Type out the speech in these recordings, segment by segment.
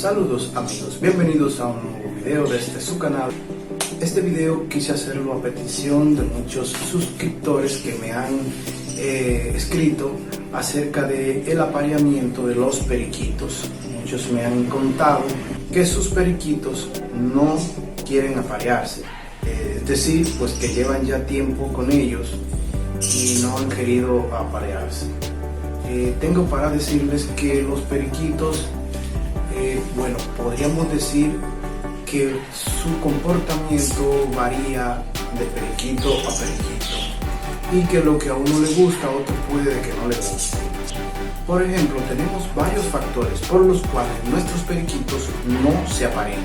Saludos amigos, bienvenidos a un nuevo video de su canal. Este video quise hacerlo a petición de muchos suscriptores que me han escrito acerca del apareamiento de los periquitos. Muchos me han contado que sus periquitos no quieren aparearse, es decir, pues que llevan ya tiempo con ellos y no han querido aparearse. Tengo para decirles que los periquitos, bueno, podríamos decir que su comportamiento varía de periquito a periquito y que lo que a uno le gusta a otro puede que no le guste. Por ejemplo, tenemos varios factores por los cuales nuestros periquitos no se aparean.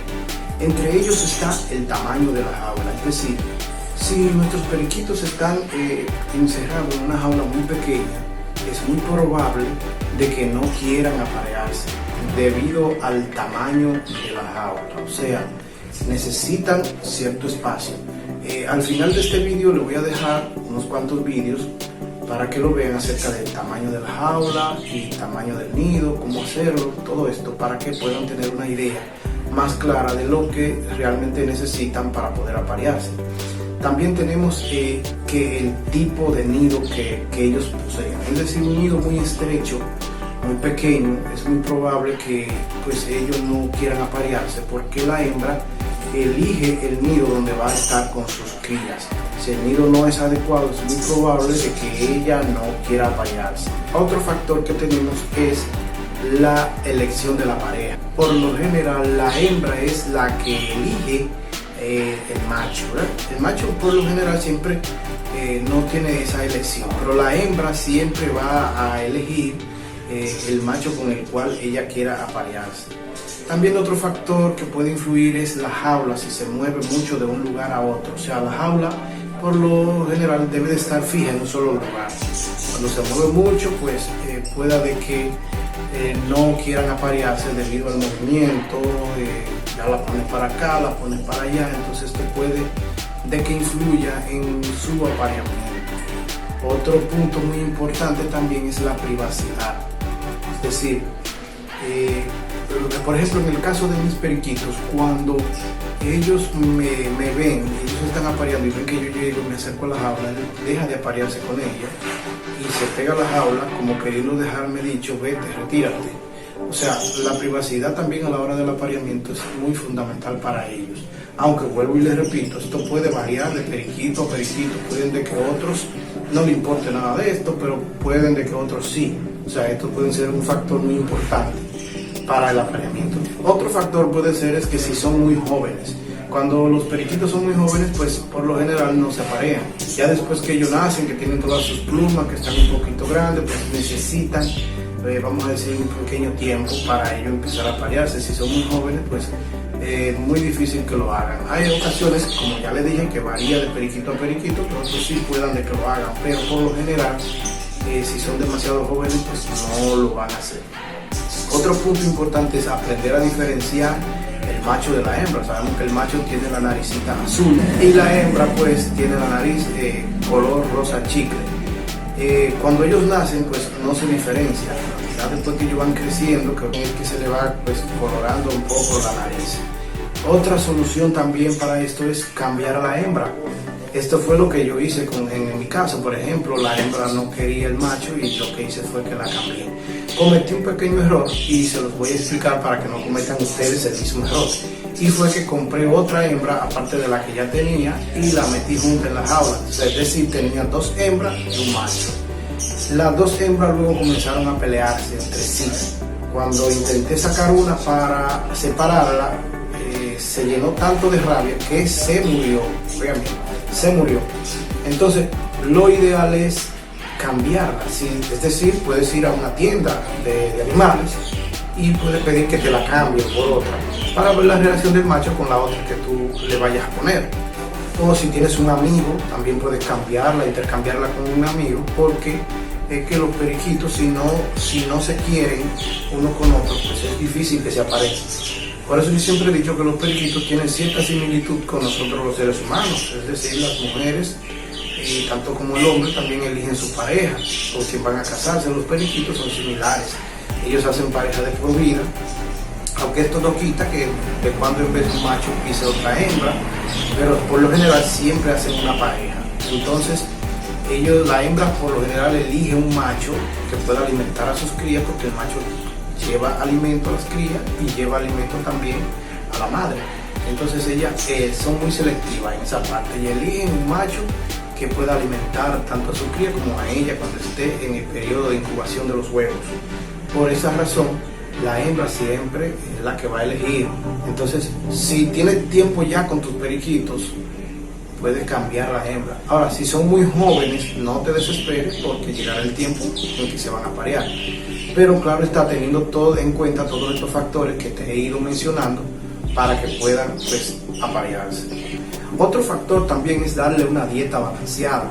Entre ellos está el tamaño de la jaula, es decir, si nuestros periquitos están encerrados en una jaula muy pequeña, es muy probable de que no quieran aparearse debido al tamaño de la jaula, o sea, necesitan cierto espacio. Al final de este vídeo le voy a dejar unos cuantos vídeos para que lo vean acerca del tamaño de la jaula y tamaño del nido, cómo hacerlo, todo esto para que puedan tener una idea más clara de lo que realmente necesitan para poder aparearse. También tenemos que el tipo de nido que ellos poseen, es decir, un nido muy estrecho, muy pequeño, es muy probable que pues ellos no quieran aparearse porque la hembra elige el nido donde va a estar con sus crías. Si el nido no es adecuado, es muy probable de que ella no quiera aparearse. Otro factor que tenemos es la elección de la pareja. Por lo general, la hembra es la que elige el macho, ¿verdad? El macho por lo general siempre no tiene esa elección, pero la hembra siempre va a elegir el macho con el cual ella quiera aparearse. También otro factor que puede influir es la jaula, si se mueve mucho de un lugar a otro. O sea, la jaula por lo general debe de estar fija en un solo lugar. Cuando se mueve mucho, pues pueda de que no quieran aparearse debido al movimiento, ya la pones para acá, la pones para allá, entonces esto puede de que influya en su apareamiento. Otro punto muy importante también es la privacidad, es decir, por ejemplo, en el caso de mis periquitos, cuando ellos me ven, ellos están apareando y ven que yo llego, me acerco a la jaula, deja de aparearse con ella y se pega a la jaula como queriendo dejarme dicho, vete, retírate. O sea, la privacidad también a la hora del apareamiento es muy fundamental para ellos. Aunque vuelvo y les repito, esto puede variar de periquito a periquito, pueden de que otros no le importe nada de esto, pero pueden de que otros sí. O sea, esto puede ser un factor muy importante para el apareamiento. Otro factor puede ser es que si son muy jóvenes. Cuando los periquitos son muy jóvenes, pues por lo general no se aparean. Ya después que ellos nacen, que tienen todas sus plumas, que están un poquito grandes, pues necesitan, vamos a decir, un pequeño tiempo para ellos empezar a aparearse. Si son muy jóvenes, pues muy difícil que lo hagan. Hay ocasiones, como ya les dije, que varía de periquito a periquito, pero otros sí puedan de que lo hagan, pero por lo general, si son demasiado jóvenes, pues no lo van a hacer. Otro punto importante es aprender a diferenciar el macho de la hembra. Sabemos que el macho tiene la naricita azul y la hembra pues tiene la nariz color rosa chicle. Cuando ellos nacen pues no se diferencia. Ya después que ellos van creciendo, que es que se le va pues colorando un poco la nariz. Otra solución también para esto es cambiar a la hembra. Esto fue lo que yo hice en mi caso. Por ejemplo, la hembra no quería el macho y lo que hice fue que la cambié. Cometí un pequeño error y se los voy a explicar para que no cometan ustedes el mismo error. Y fue que compré otra hembra aparte de la que ya tenía y la metí junta en la jaula. Es decir, tenía dos hembras y un macho. Las dos hembras luego comenzaron a pelearse entre sí. Cuando intenté sacar una para separarla, se llenó tanto de rabia que se murió. Obviamente, se murió. Entonces, lo ideal es cambiarla, ¿sí? Es decir, puedes ir a una tienda de animales y puedes pedir que te la cambien por otra para ver la relación del macho con la otra que tú le vayas a poner. O si tienes un amigo, también puedes cambiarla, intercambiarla con un amigo, porque es que los periquitos, si no se quieren uno con otro, pues es difícil que se aparezcan. Por eso yo siempre he dicho que los periquitos tienen cierta similitud con nosotros los seres humanos, es decir, las mujeres, tanto como el hombre, también eligen su pareja o quien van a casarse. Los periquitos son similares, ellos hacen pareja de por vida, aunque esto no quita que de cuando en vez un macho pise otra hembra, pero por lo general siempre hacen una pareja. Entonces la hembra por lo general elige un macho que pueda alimentar a sus crías, porque el macho lleva alimento a las crías y lleva alimento también a la madre. Entonces ellas son muy selectivas en esa parte y eligen un macho que pueda alimentar tanto a su cría como a ella cuando esté en el periodo de incubación de los huevos. Por esa razón, la hembra siempre es la que va a elegir. Entonces, si tienes tiempo ya con tus periquitos, puedes cambiar la hembra. Ahora, si son muy jóvenes, no te desesperes porque llegará el tiempo en que se van a parear. Pero claro está, teniendo todo en cuenta todos estos factores que te he ido mencionando para que puedan pues aparearse. Otro factor también es darle una dieta balanceada,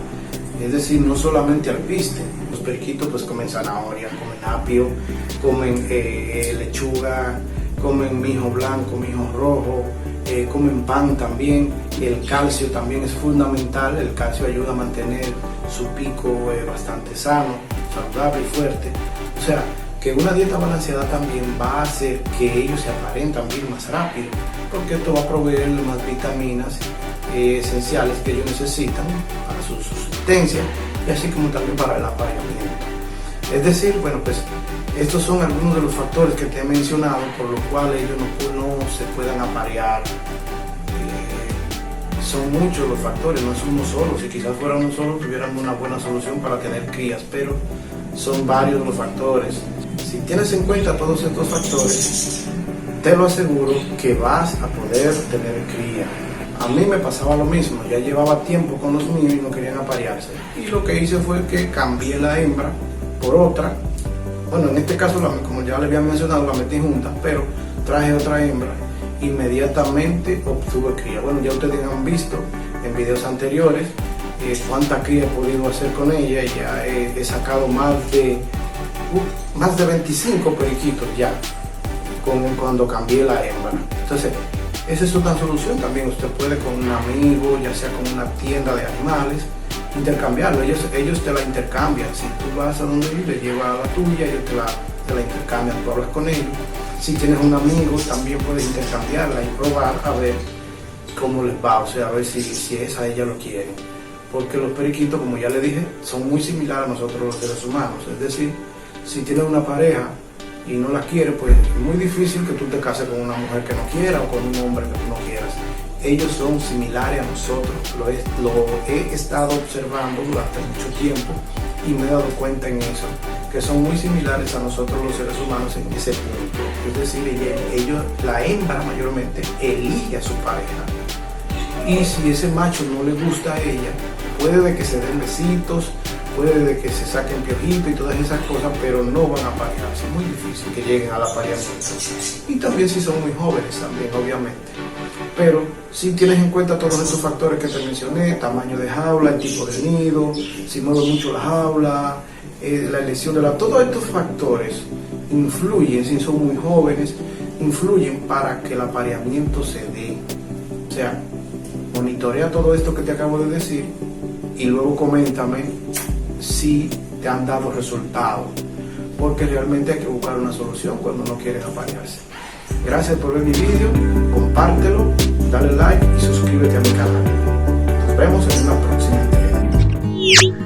es decir, no solamente alpiste. Los periquitos pues comen zanahoria, comen apio, comen lechuga, comen mijo blanco, mijo rojo, comen pan también. El calcio también es fundamental, el calcio ayuda a mantener su pico bastante sano, saludable y fuerte. O sea, que una dieta balanceada también va a hacer que ellos se aparen también más rápido, porque esto va a proveerles más vitaminas esenciales que ellos necesitan para su subsistencia y así como también para el apareamiento. Es decir, bueno, pues estos son algunos de los factores que te he mencionado por los cuales ellos no se puedan aparear. Son muchos los factores, no es uno solo. Si quizás fuera uno solo tuviéramos una buena solución para tener crías, pero son varios los factores. Si tienes en cuenta todos estos factores, te lo aseguro que vas a poder tener cría. A mí me pasaba lo mismo, ya llevaba tiempo con los míos y no querían aparearse. Y lo que hice fue que cambié la hembra por otra. Bueno, en este caso, como ya le había mencionado, la metí juntas, pero traje otra hembra. Inmediatamente obtuve cría. Bueno, ya ustedes han visto en videos anteriores cuánta cría he podido hacer con ella. Ya he sacado más de 25 periquitos ya cuando cambié la hembra. Entonces, esa es otra solución también. Usted puede con un amigo, ya sea con una tienda de animales, intercambiarlo. Ellos te la intercambian. Si tú vas a donde le llevas la tuya, ellos te la intercambian, tú hablas con ellos. Si tienes un amigo, también puedes intercambiarla y probar a ver cómo les va, o sea, a ver si esa ella lo quiere. Porque los periquitos, como ya le dije, son muy similares a nosotros los seres humanos. Es decir, si tienes una pareja y no la quieres, pues es muy difícil que tú te cases con una mujer que no quiera o con un hombre que tú no quieras. Ellos son similares a nosotros, lo he estado observando durante mucho tiempo y me he dado cuenta en eso, que son muy similares a nosotros los seres humanos en ese punto. Es decir, la hembra mayormente elige a su pareja. Y si ese macho no le gusta a ella, puede de que se den besitos, puede de que se saquen piojitos y todas esas cosas, pero no van a aparearse. Es muy difícil que lleguen al apareamiento. Y también si son muy jóvenes también, obviamente. Pero si tienes en cuenta todos estos factores que te mencioné, tamaño de jaula, el tipo de nido, si mueve mucho la jaula, la elección de todos estos factores influyen, si son muy jóvenes, influyen para que el apareamiento se dé. O sea, monitorea todo esto que te acabo de decir y luego coméntame si te han dado resultados, porque realmente hay que buscar una solución cuando no quieres aparearse. Gracias por ver mi vídeo, compártelo, dale like y suscríbete a mi canal. Nos vemos en una próxima entrega.